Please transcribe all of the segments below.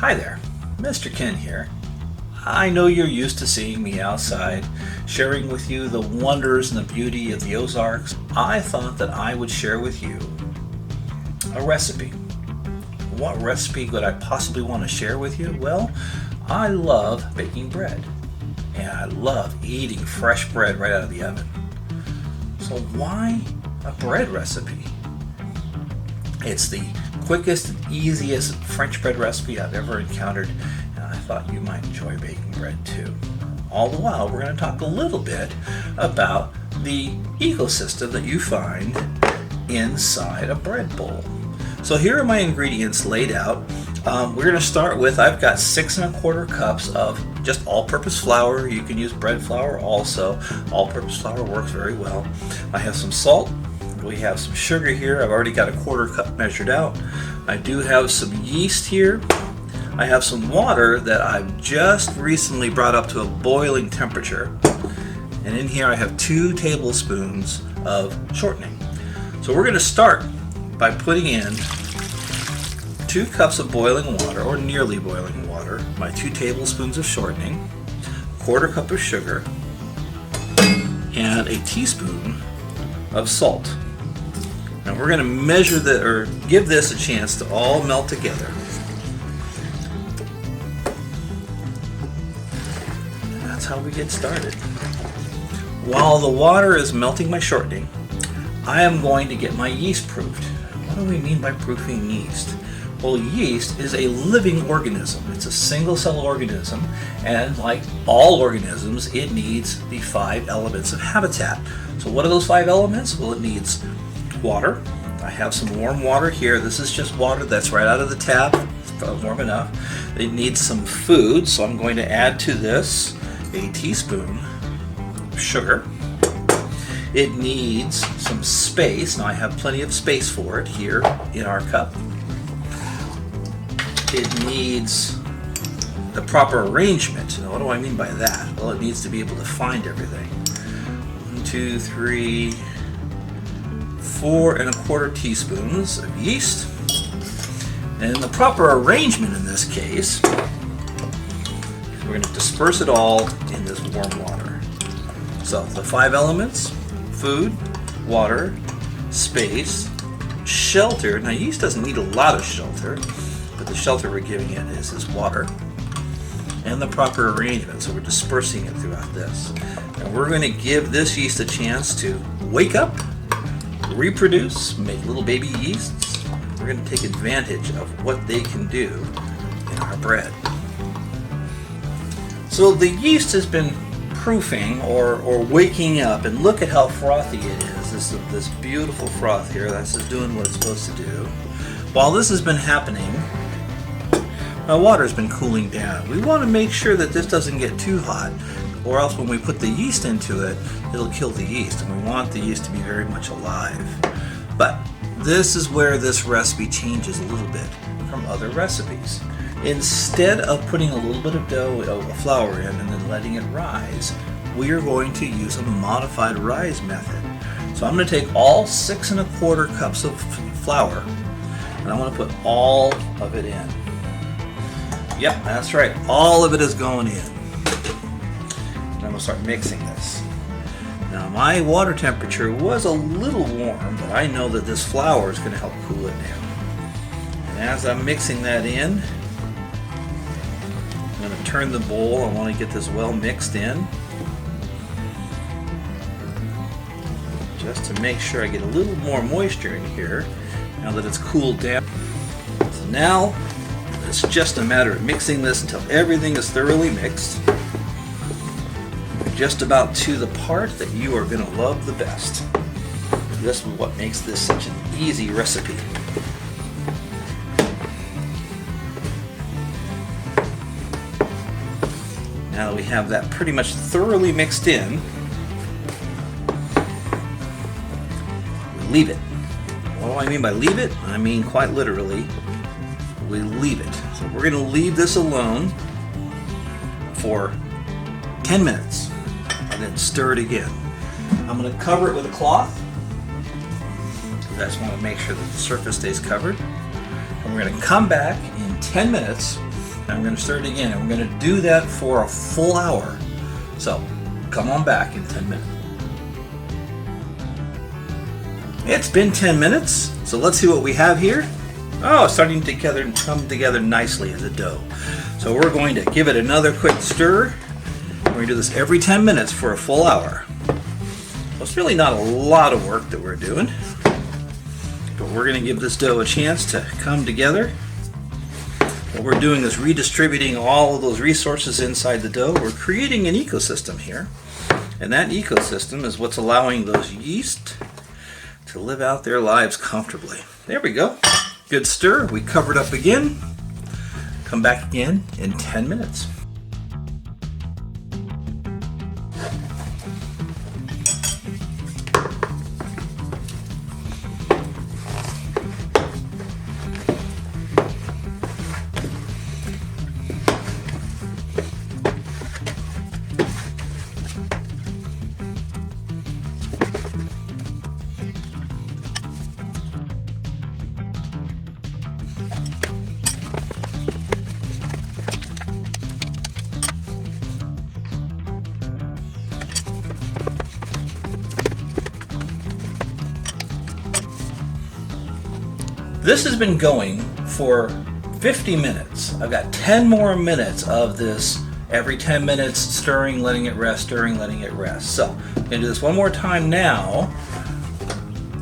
Hi there, Mr. Ken here. I know you're used to seeing me outside, sharing with you the wonders and the beauty of the Ozarks. I thought that I would share with you a recipe. What recipe could I possibly want to share with you? Well, I love baking bread, and I love eating fresh bread right out of the oven. So why a bread recipe? It's the quickest and easiest French bread recipe I've ever encountered, and I thought you might enjoy baking bread too. All the while, we're going to talk a little bit about the ecosystem that you find inside a bread bowl. So here are my ingredients laid out. We're going to start with, I've got 6 1/4 cups of just all-purpose flour. You can use bread flour also. All-purpose flour works very well. I have some salt. We have some sugar here. I've already got a 1/4 cup measured out. I do have some yeast here. I have some water that I've just recently brought up to a boiling temperature. And in here I have 2 tablespoons of shortening. So we're going to start by putting in 2 cups of boiling water, or nearly boiling water, my 2 tablespoons of shortening, 1/4 cup of sugar, and a teaspoon of salt. Now we're going to measure or give this a chance to all melt together. And that's how we get started. While the water is melting my shortening, I am going to get my yeast proofed. What do we mean by proofing yeast? Well, yeast is a living organism. It's a single cell organism, and like all organisms, it needs the 5 elements of habitat. So what are those 5 elements? Well, it needs water. I have some warm water here. This is just water that's right out of the tap. It's warm enough. It needs some food, so I'm going to add to this a teaspoon of sugar. It needs some space. Now I have plenty of space for it here in our cup. It needs the proper arrangement. Now, what do I mean by that? Well, it needs to be able to find everything. 1, 2, 3, 4 1/4 teaspoons of yeast. And the proper arrangement in this case, we're going to disperse it all in this warm water. So the 5 elements: food, water, space, shelter. Now yeast doesn't need a lot of shelter, but the shelter we're giving it is this water, and the proper arrangement. So we're dispersing it throughout this. And we're going to give this yeast a chance to wake up, reproduce, make little baby yeasts. We're going to take advantage of what they can do in our bread. So the yeast has been proofing or waking up, and look at how frothy it is. This beautiful froth here, that's just doing what it's supposed to do. While this has been happening, my water's been cooling down. We want to make sure that this doesn't get too hot, or else when we put the yeast into it, it'll kill the yeast, and we want the yeast to be very much alive. But this is where this recipe changes a little bit from other recipes. Instead of putting a little bit of dough, of flour in, and then letting it rise, we are going to use a modified rise method. So I'm going to take all 6 1/4 cups of flour, and I want to put all of it in. Yep, that's right. All of it is going in. And I'm going to start mixing this. Now my water temperature was a little warm, but I know that this flour is going to help cool it down. And as I'm mixing that in, I'm going to turn the bowl. I want to get this well mixed in, just to make sure I get a little more moisture in here now that it's cooled down. So now it's just a matter of mixing this until everything is thoroughly mixed, just about to the part that you are going to love the best. This is what makes this such an easy recipe. Now that we have that pretty much thoroughly mixed in, we leave it. What do I mean by leave it? I mean quite literally, we leave it. So we're going to leave this alone for 10 minutes and then stir it again. I'm going to cover it with a cloth. I just want to make sure that the surface stays covered. And we're going to come back in 10 minutes I'm going to stir it again, and we're going to do that for a full hour. So come on back in 10 minutes. It's been 10 minutes, so let's see what we have here. Oh, it's starting to come together nicely as a dough. So we're going to give it another quick stir. We're going to do this every 10 minutes for a full hour. So it's really not a lot of work that we're doing, but we're going to give this dough a chance to come together. What we're doing is redistributing all of those resources inside the dough. We're creating an ecosystem here, and that ecosystem is what's allowing those yeast to live out their lives comfortably. There we go. Good stir. We cover it up again. Come back again in 10 minutes. This has been going for 50 minutes. I've got 10 more minutes of this every 10 minutes, stirring, letting it rest, stirring, letting it rest. So I'm going to do this one more time now.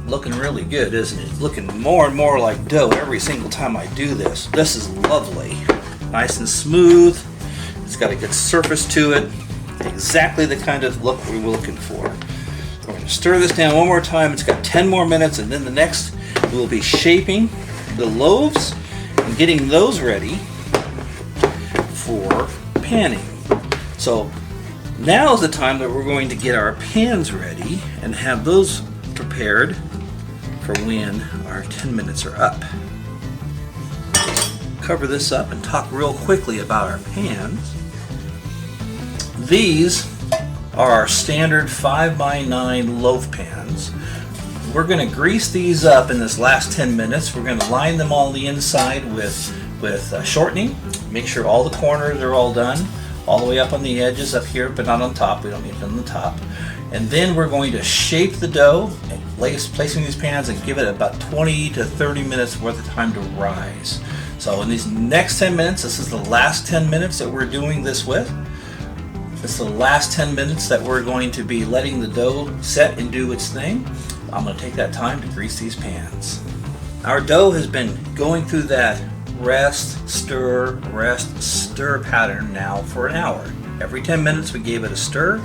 Looking really good, isn't it? Looking more and more like dough every single time I do this. This is lovely. Nice and smooth. It's got a good surface to it. Exactly the kind of look we were looking for. We're going to stir this down one more time. It's got 10 more minutes, and then the next we'll be shaping the loaves and getting those ready for panning. So now is the time that we're going to get our pans ready and have those prepared for when our 10 minutes are up. Cover this up and talk real quickly about our pans. These are our standard 5x9 loaf pans. We're going to grease these up in this last 10 minutes. We're going to line them all the inside with shortening. Make sure all the corners are all done, all the way up on the edges up here, but not on top. We don't need it on the top. And then we're going to shape the dough, and placing these pans, and give it about 20 to 30 minutes worth of time to rise. So in these next 10 minutes, this is the last 10 minutes that we're doing this with. This is the last 10 minutes that we're going to be letting the dough set and do its thing. I'm going to take that time to grease these pans. Our dough has been going through that rest, stir pattern now for an hour. Every 10 minutes we gave it a stir.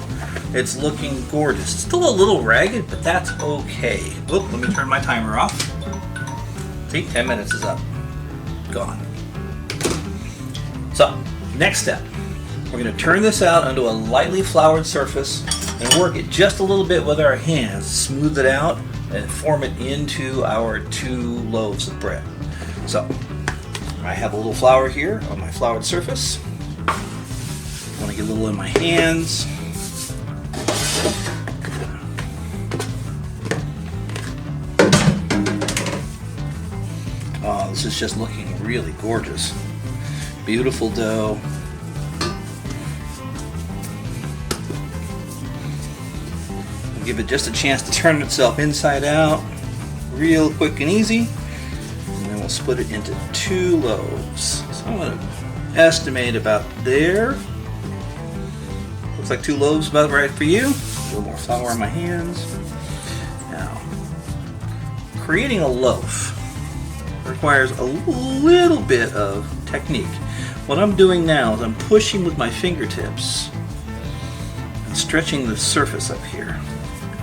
It's looking gorgeous. It's still a little ragged, but that's okay. Oop, let me turn my timer off. See, 10 minutes is up. Gone. So, next step. We're going to turn this out onto a lightly floured surface and work it just a little bit with our hands, smooth it out, and form it into our 2 loaves of bread. So, I have a little flour here on my floured surface. I want to get a little in my hands. Oh, this is just looking really gorgeous. Beautiful dough. Give it just a chance to turn itself inside out, real quick and easy, and then we'll split it into 2 loaves. So I'm going to estimate about there. Looks like 2 loaves about right for you. A little more flour in my hands. Now, creating a loaf requires a little bit of technique. What I'm doing now is I'm pushing with my fingertips and stretching the surface up here.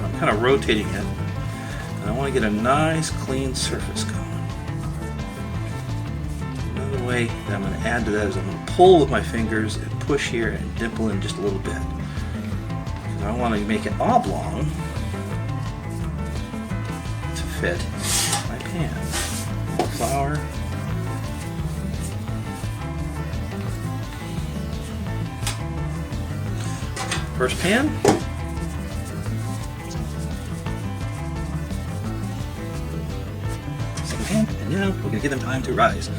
I'm kind of rotating it, and I want to get a nice clean surface going. Another way that I'm going to add to that is I'm going to pull with my fingers and push here and dimple in just a little bit. And I want to make it oblong to fit my pan. More flour. First pan. And now we're going to give them time to rise.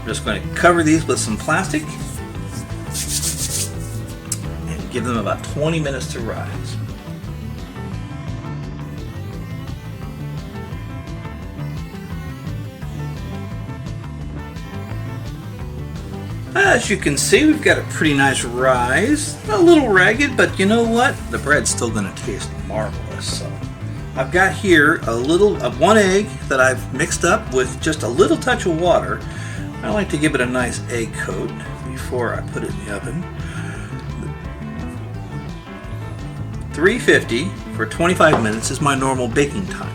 I'm just going to cover these with some plastic and give them about 20 minutes to rise. As you can see, we've got a pretty nice rise. A little ragged, but you know what? The bread's still going to taste marvelous. So I've got here one egg that I've mixed up with just a little touch of water. I like to give it a nice egg coat before I put it in the oven. 350 for 25 minutes is my normal baking time.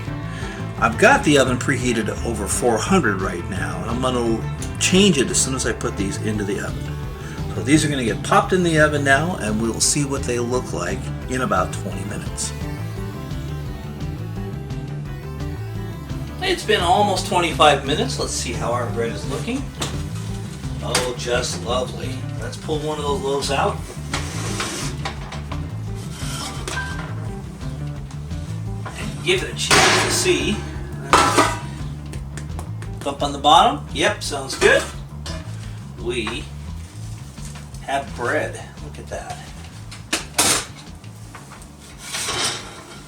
I've got the oven preheated to over 400 right now, and I'm going to change it as soon as I put these into the oven. So these are going to get popped in the oven now, and we'll see what they look like in about 20 minutes. It's been almost 25 minutes. Let's see how our bread is looking. Oh, just lovely. Let's pull one of those loaves out. And give it a chance to see. Up on the bottom. Yep, sounds good. We have bread. Look at that.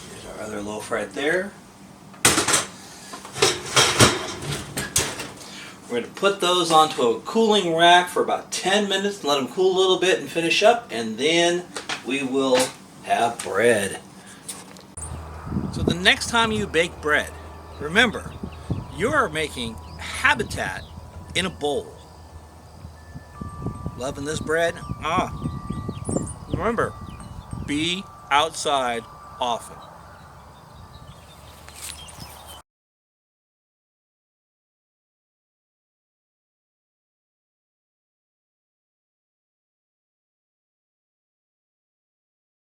There's our other loaf right there. We're going to put those onto a cooling rack for about 10 minutes and let them cool a little bit and finish up, and then we will have bread. So the next time you bake bread, remember, you're making habitat in a bowl. Loving this bread? Remember, be outside often.